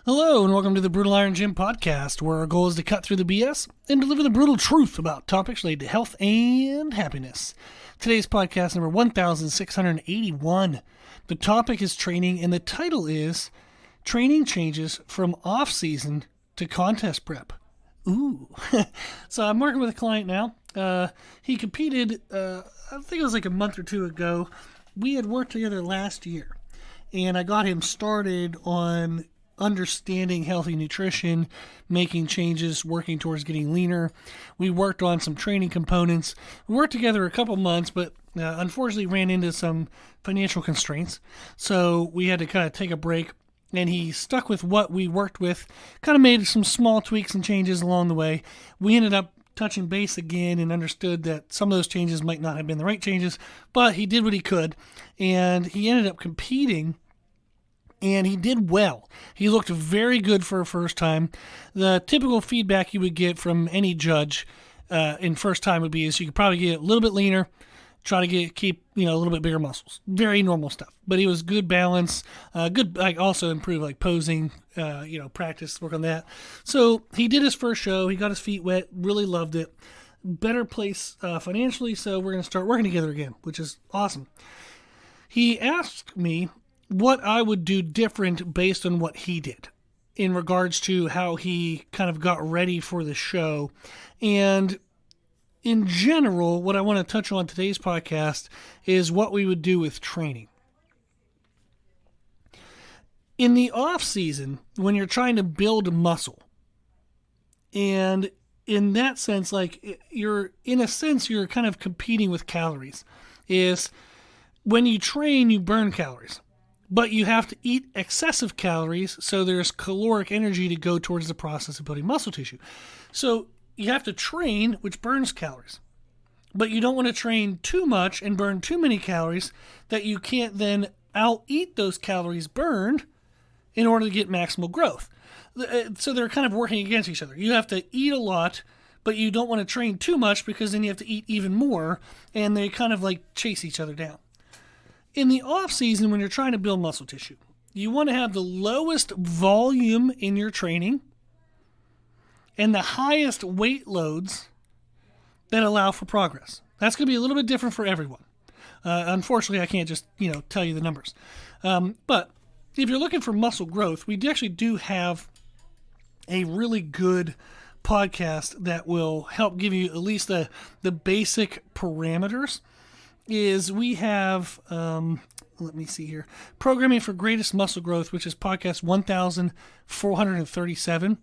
Hello, and welcome to the Brutal Iron Gym podcast, where our goal is to cut through the BS and deliver the brutal truth about topics related to health and happiness. Today's podcast number 1681. The topic is training, and the title is Training Changes from Off-Season to Contest Prep. Ooh. So I'm working with a client now. He competed, I think it was like a month or two ago. We had worked together last year, and I got him started on understanding healthy nutrition, making changes, working towards getting leaner. We worked on some training components. We worked together a couple months, but unfortunately ran into some financial constraints. So we had to kind of take a break, and he stuck with what we worked with, kind of made some small tweaks and changes along the way. We ended up touching base again and understood that some of those changes might not have been the right changes, but he did what he could, and he ended up competing. And he did well. He looked very good for a first time. The typical feedback you would get from any judge in first time would be is you could probably get a little bit leaner, try to keep a little bit bigger muscles. Very normal stuff. But he was good balance, good also improve posing, practice, work on that. So he did his first show. He got his feet wet, really loved it. Better place financially, so we're going to start working together again, which is awesome. He asked me what I would do different based on what he did in regards to how he kind of got ready for the show. And in general, what I want to touch on today's podcast is what we would do with training. In the off season, when you're trying to build muscle, and in that sense, you're kind of competing with calories, is when you train, you burn calories. But you have to eat excessive calories, so there's caloric energy to go towards the process of building muscle tissue. So you have to train, which burns calories. But you don't want to train too much and burn too many calories that you can't then out-eat those calories burned in order to get maximal growth. So they're kind of working against each other. You have to eat a lot, but you don't want to train too much because then you have to eat even more, and they kind of chase each other down. In the off season, when you're trying to build muscle tissue, you want to have the lowest volume in your training and the highest weight loads that allow for progress. That's going to be a little bit different for everyone. Unfortunately, I can't just, tell you the numbers. But if you're looking for muscle growth, we actually do have a really good podcast that will help give you at least the basic parameters. Is we have, let me see here, Programming for Greatest Muscle Growth, which is podcast 1437.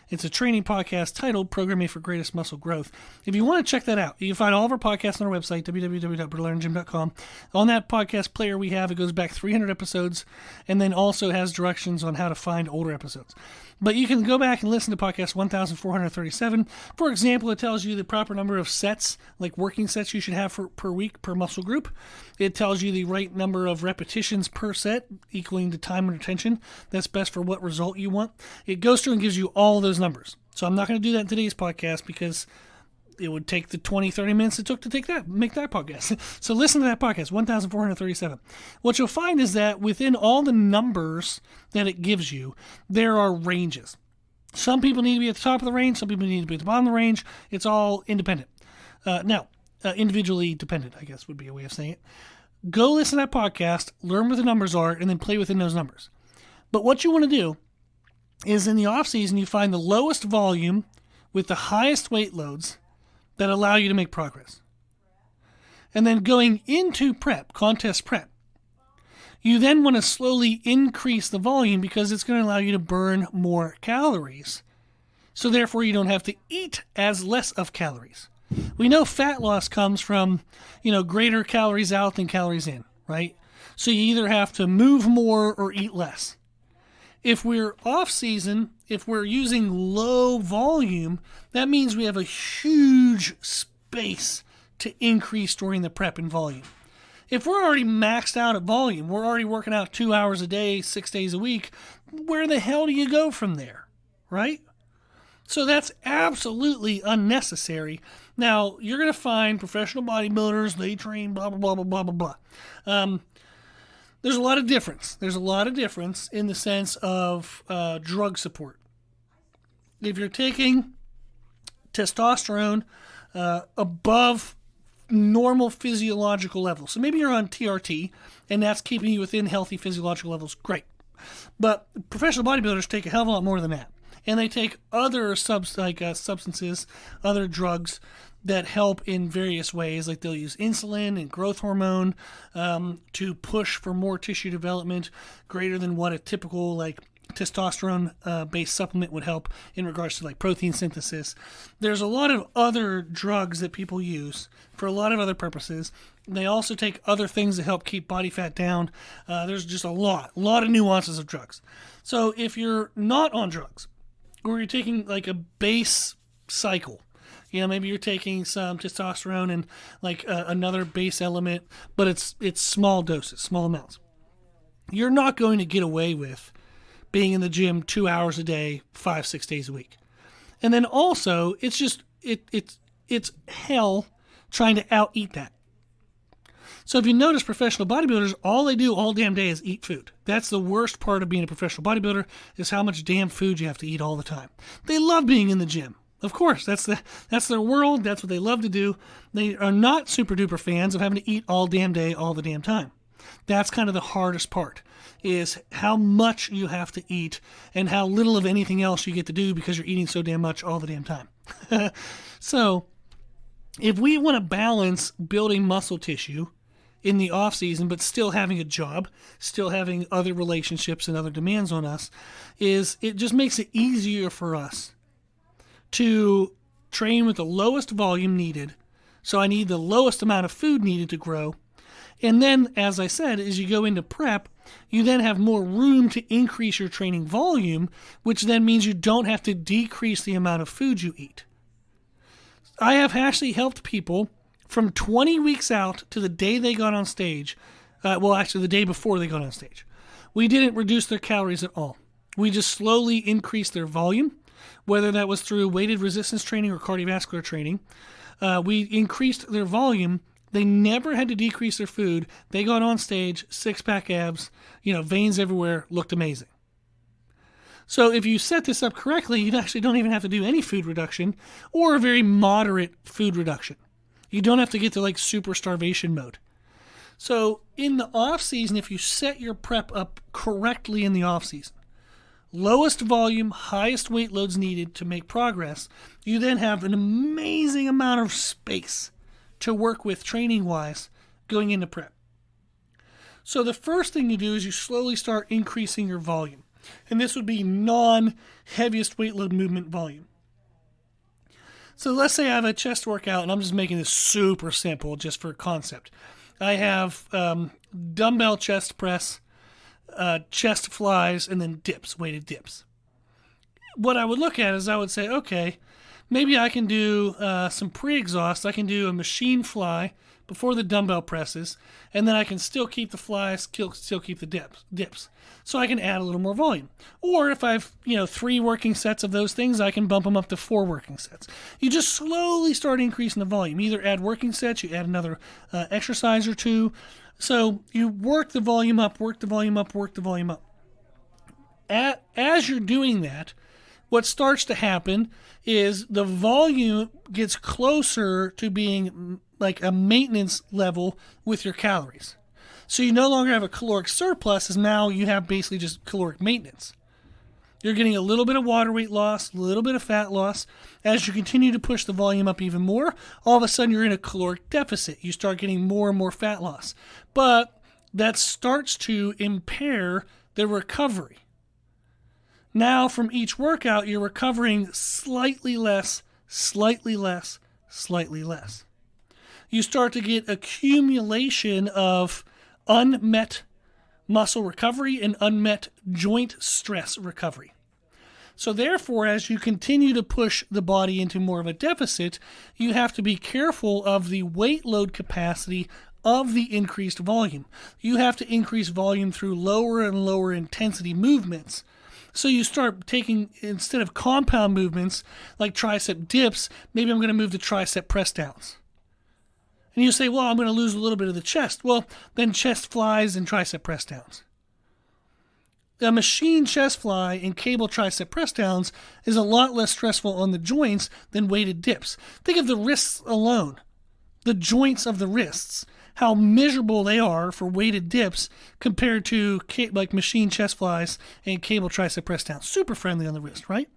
It's a training podcast titled Programming for Greatest Muscle Growth. If you want to check that out, you can find all of our podcasts on our website, www.brutalirongym.com. On that podcast player we have, it goes back 300 episodes, and then also has directions on how to find older episodes. But you can go back and listen to podcast 1437. For example, it tells you the proper number of sets, like working sets you should have per week per muscle group. It tells you the right number of repetitions per set, equaling the time and attention that's best for what result you want. It goes through and gives you all those numbers. So I'm not going to do that in today's podcast because it would take the 20-30 minutes it took to make that podcast. So listen to that podcast, 1437. What you'll find is that within all the numbers that it gives you, there are ranges. Some people need to be at the top of the range. Some people need to be at the bottom of the range. It's all independent. Individually dependent, I guess would be a way of saying it. Go listen to that podcast, learn what the numbers are, and then play within those numbers. But what you want to do is in the off season, you find the lowest volume with the highest weight loads that allow you to make progress. And then going into contest prep, you then want to slowly increase the volume because it's going to allow you to burn more calories. So therefore you don't have to eat as less of calories. We know fat loss comes from, greater calories out than calories in, right? So you either have to move more or eat less. If we're off season, if we're using low volume, that means we have a huge space to increase during the prep in volume. If we're already maxed out at volume, we're already working out 2 hours a day, 6 days a week, where the hell do you go from there, right? So that's absolutely unnecessary. Now, you're going to find professional bodybuilders, they train blah, blah, blah, blah, blah, blah, blah. there's a lot of difference. There's a lot of difference in the sense of drug support. If you're taking testosterone above normal physiological levels, so maybe you're on TRT and that's keeping you within healthy physiological levels, great. But professional bodybuilders take a hell of a lot more than that. And they take other substances, other drugs that help in various ways. Like they'll use insulin and growth hormone to push for more tissue development greater than what a typical like testosterone-based supplement would help in regards to like protein synthesis. There's a lot of other drugs that people use for a lot of other purposes. They also take other things to help keep body fat down. There's just a lot of nuances of drugs. So if you're not on drugs, or you're taking like a base cycle, maybe you're taking some testosterone and like another base element, but it's small doses, small amounts. You're not going to get away with being in the gym 2 hours a day, 5-6 days a week. And then also, it's just it's hell trying to out-eat that. So if you notice, professional bodybuilders, all they do all damn day is eat food. That's the worst part of being a professional bodybuilder, is how much damn food you have to eat all the time. They love being in the gym. Of course, that's their world. That's what they love to do. They are not super duper fans of having to eat all damn day, all the damn time. That's kind of the hardest part, is how much you have to eat and how little of anything else you get to do because you're eating so damn much all the damn time. So if we want to balance building muscle tissue in the off season, but still having a job, still having other relationships and other demands on us, is it just makes it easier for us to train with the lowest volume needed. So I need the lowest amount of food needed to grow. And then, as I said, as you go into prep, you then have more room to increase your training volume, which then means you don't have to decrease the amount of food you eat. I have actually helped people from 20 weeks out to the day they got on stage. The day before they got on stage. We didn't reduce their calories at all. We just slowly increased their volume, whether that was through weighted resistance training or cardiovascular training. We increased their volume. They never had to decrease their food. They got on stage, six-pack abs, veins everywhere, looked amazing. So if you set this up correctly, you actually don't even have to do any food reduction or a very moderate food reduction. You don't have to get to like super starvation mode. So in the off season, if you set your prep up correctly in the off season, lowest volume, highest weight loads needed to make progress, you then have an amazing amount of space to work with training-wise going into prep. So the first thing you do is you slowly start increasing your volume. And this would be non-heaviest weight load movement volume. So let's say I have a chest workout, and I'm just making this super simple just for concept. I have dumbbell chest press, chest flies, and then dips, weighted dips. What I would look at is I would say, okay, maybe I can do some pre-exhaust. I can do a machine fly before the dumbbell presses, and then I can still keep the flies, still keep the dips. So I can add a little more volume. Or if I've 3 working sets of those things, I can bump them up to 4 working sets. You just slowly start increasing the volume. Either add working sets, you add another exercise or two. So you work the volume up, work the volume up, work the volume up. As you're doing that, what starts to happen is the volume gets closer to being like a maintenance level with your calories. So you no longer have a caloric surplus, as now you have basically just caloric maintenance. You're getting a little bit of water weight loss, a little bit of fat loss. As you continue to push the volume up even more, all of a sudden you're in a caloric deficit. You start getting more and more fat loss. But that starts to impair the recovery. Now, from each workout, you're recovering slightly less, slightly less, slightly less. You start to get accumulation of unmet muscle recovery and unmet joint stress recovery. So therefore, as you continue to push the body into more of a deficit, you have to be careful of the weight load capacity of the increased volume. You have to increase volume through lower and lower intensity movements. So you start taking, instead of compound movements like tricep dips, maybe I'm going to move to tricep press downs. And you say, well, I'm going to lose a little bit of the chest. Well, then chest flies and tricep press downs. A machine chest fly and cable tricep press downs is a lot less stressful on the joints than weighted dips. Think of the wrists alone, the joints of the wrists, how miserable they are for weighted dips compared to like machine chest flies and cable tricep press downs. Super friendly on the wrist, right?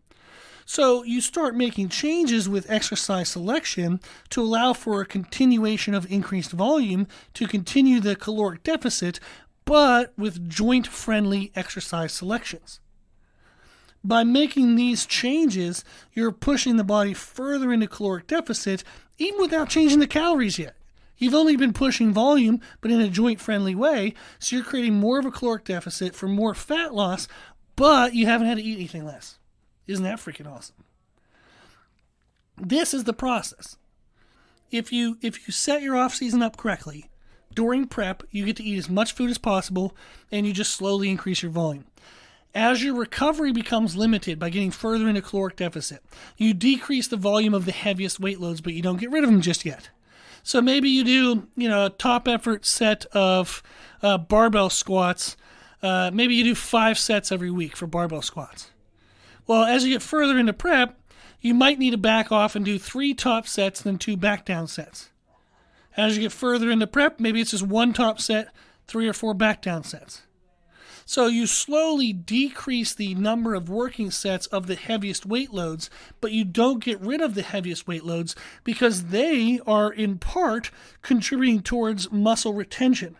So you start making changes with exercise selection to allow for a continuation of increased volume to continue the caloric deficit, but with joint-friendly exercise selections. By making these changes, you're pushing the body further into caloric deficit, even without changing the calories yet. You've only been pushing volume, but in a joint-friendly way, so you're creating more of a caloric deficit for more fat loss, but you haven't had to eat anything less. Isn't that freaking awesome? This is the process. If you set your off-season up correctly, during prep, you get to eat as much food as possible, and you just slowly increase your volume. As your recovery becomes limited by getting further into caloric deficit, you decrease the volume of the heaviest weight loads, but you don't get rid of them just yet. So maybe you do, a top effort set of barbell squats. Maybe you do 5 sets every week for barbell squats. Well, as you get further into prep, you might need to back off and do 3 top sets, then 2 back down sets. As you get further into prep, maybe it's just 1 top set, 3 or 4 back down sets. So you slowly decrease the number of working sets of the heaviest weight loads, but you don't get rid of the heaviest weight loads because they are in part contributing towards muscle retention.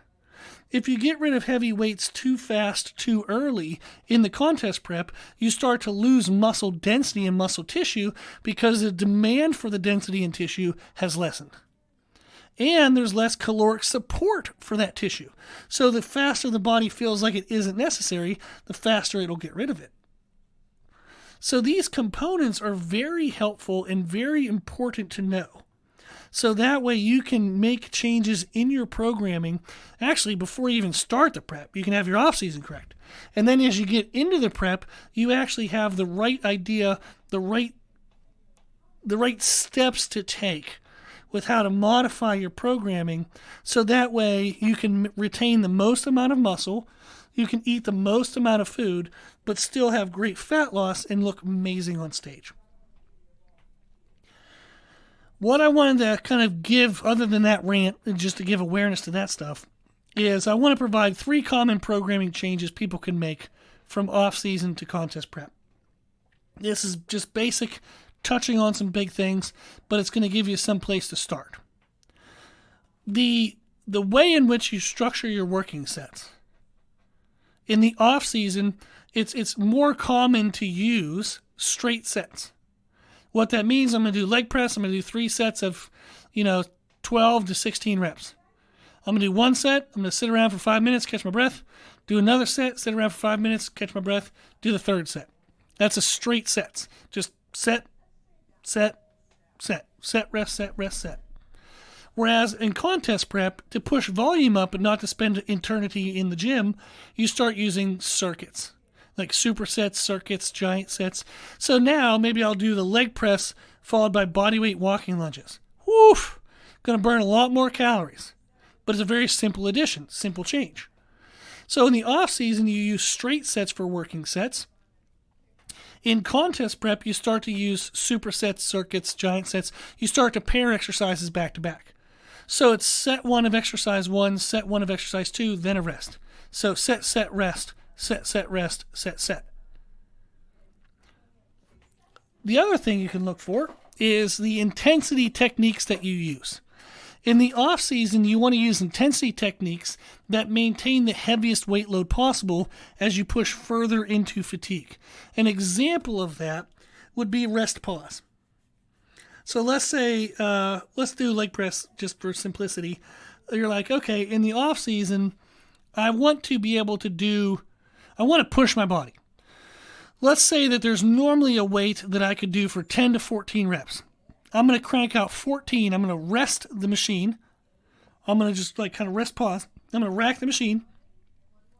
If you get rid of heavy weights too fast, too early in the contest prep, you start to lose muscle density and muscle tissue because the demand for the density in tissue has lessened. And there's less caloric support for that tissue. So the faster the body feels like it isn't necessary, the faster it'll get rid of it. So these components are very helpful and very important to know. So that way you can make changes in your programming, actually before you even start the prep. You can have your off-season correct. And then as you get into the prep, you actually have the right idea, the right steps to take with how to modify your programming, so that way you can retain the most amount of muscle, you can eat the most amount of food, but still have great fat loss and look amazing on stage. What I wanted to kind of give, other than that rant, and just to give awareness to that stuff, is I want to provide 3 common programming changes people can make from off-season to contest prep. This is just basic, touching on some big things, but it's going to give you some place to start. The way in which you structure your working sets. In the off-season, it's more common to use straight sets. What that means, I'm going to do leg press. I'm going to do 3 sets of, 12 to 16 reps. I'm going to do 1 set. I'm going to sit around for 5 minutes, catch my breath. Do another set, sit around for 5 minutes, catch my breath. Do the 3rd set. That's a straight sets. Just set, rest, set. Whereas in contest prep, to push volume up and not to spend eternity in the gym, you start using circuits. Like supersets, circuits, giant sets. So now maybe I'll do the leg press followed by bodyweight walking lunges. Woof! Going to burn a lot more calories. But it's a very simple addition, simple change. So in the off season, you use straight sets for working sets. In contest prep, you start to use supersets, circuits, giant sets. You start to pair exercises back to back. So it's set 1 of exercise 1, set 1 of exercise 2, then a rest. So set, rest. Set, rest, set. The other thing you can look for is the intensity techniques that you use. In the off season, you want to use intensity techniques that maintain the heaviest weight load possible as you push further into fatigue. An example of that would be rest pause. So let's say, let's do leg press just for simplicity. You're like, okay, in the off season, I want to push my body. Let's say that there's normally a weight that I could do for 10 to 14 reps. I'm going to crank out 14. I'm going to rest the machine. I'm going to just kind of rest pause. I'm going to rack the machine.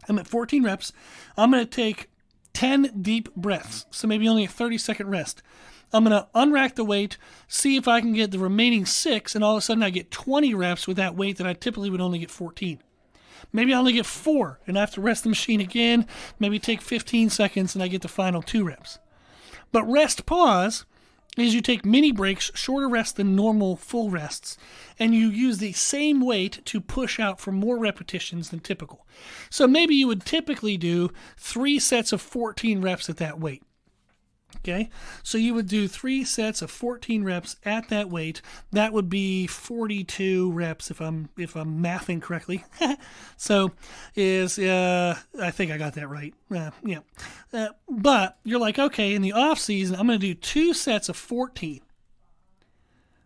I'm at 14 reps. I'm going to take 10 deep breaths. So maybe only a 30-second rest. I'm going to unrack the weight, see if I can get the remaining 6, and all of a sudden I get 20 reps with that weight that I typically would only get 14. Maybe I only get 4, and I have to rest the machine again, maybe take 15 seconds, and I get the final 2 reps. But rest pause is you take mini breaks, shorter rests than normal full rests, and you use the same weight to push out for more repetitions than typical. So maybe you would typically do 3 sets of 14 reps at that weight. Okay, so you would do 3 sets of 14 reps at that weight. That would be 42 reps if I'm mathing correctly. So I think I got that right. But you're like, okay, in the off season, I'm going to do 2 sets of 14,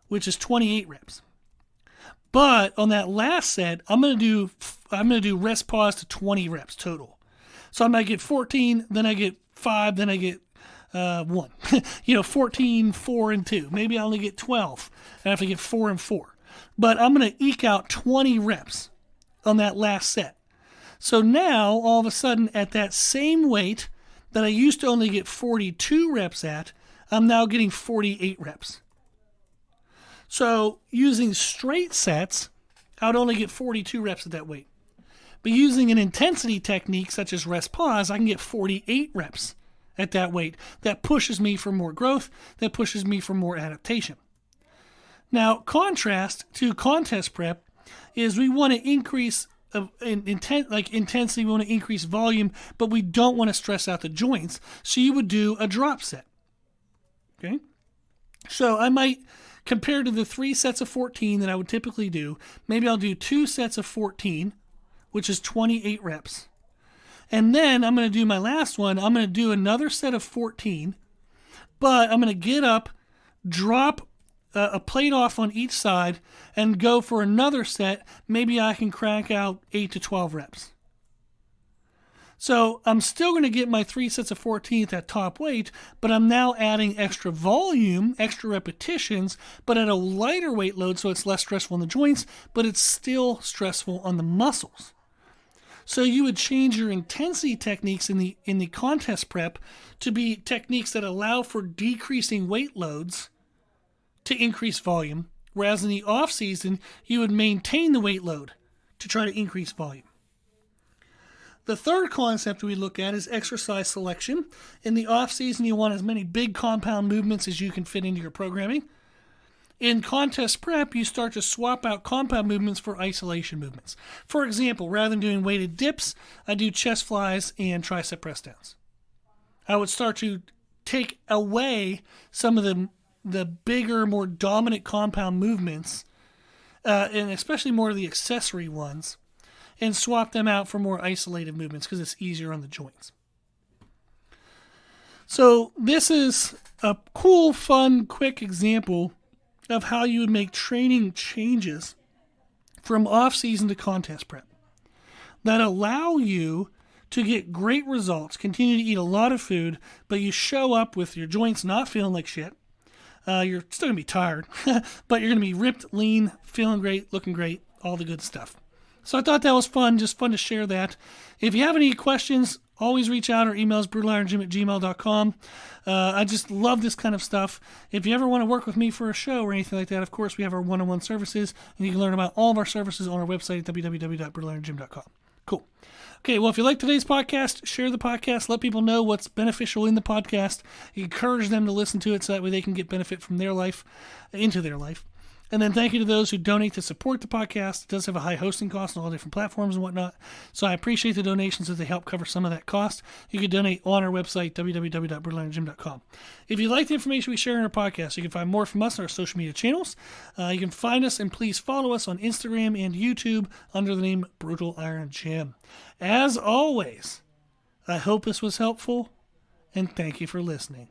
which is 28 reps. But on that last set, I'm going to do rest pause to 20 reps total. So I might get 14, then I get 5, then I get 1. 14, 4, and 2. Maybe I only get 12. I have to get 4 and 4. But I'm going to eke out 20 reps on that last set. So now, all of a sudden, at that same weight that I used to only get 42 reps at, I'm now getting 48 reps. So using straight sets, I would only get 42 reps at that weight. But using an intensity technique such as rest pause, I can get 48 reps at that weight. That pushes me for more growth, that pushes me for more adaptation. Now, contrast to contest prep is we want to increase intensity, we want to increase volume, but we don't want to stress out the joints. So you would do a drop set. Okay? So I might, compared to the 3 sets of 14 that I would typically do, maybe I'll do 2 sets of 14, which is 28 reps. And then I'm going to do my last one. I'm going to do another set of 14, but I'm going to get up, drop a plate off on each side, and go for another set. Maybe I can crank out 8 to 12 reps. So I'm still going to get my 3 sets of 14 at that top weight, but I'm now adding extra volume, extra repetitions, but at a lighter weight load, so it's less stressful on the joints, but it's still stressful on the muscles. So you would change your intensity techniques in the contest prep to be techniques that allow for decreasing weight loads to increase volume, whereas in the off season, you would maintain the weight load to try to increase volume. The third concept we look at is exercise selection. In the off season, you want as many big compound movements as you can fit into your programming. In contest prep, you start to swap out compound movements for isolation movements. For example, rather than doing weighted dips, I do chest flies and tricep press downs. I would start to take away some of the bigger, more dominant compound movements, and especially more of the accessory ones, and swap them out for more isolated movements because it's easier on the joints. So this is a cool, fun, quick example of how you would make training changes from off-season to contest prep that allow you to get great results, continue to eat a lot of food, but you show up with your joints not feeling like shit. You're still going to be tired, but you're going to be ripped, lean, feeling great, looking great, all the good stuff. So I thought that was fun, just fun to share that. If you have any questions, always reach out. Our email is brutalirongym@gmail.com. I just love this kind of stuff. If you ever want to work with me for a show or anything like that, of course, we have our one-on-one services, and you can learn about all of our services on our website at www.brutalirongym.com. Cool. Okay, well, if you like today's podcast, share the podcast. Let people know what's beneficial in the podcast. Encourage them to listen to it so that way they can get benefit from their life into their life. And then thank you to those who donate to support the podcast. It does have a high hosting cost on all different platforms and whatnot. So I appreciate the donations as they help cover some of that cost. You can donate on our website, www.brutalirongym.com. If you like the information we share in our podcast, you can find more from us on our social media channels. You can find us and please follow us on Instagram and YouTube under the name Brutal Iron Gym. As always, I hope this was helpful and thank you for listening.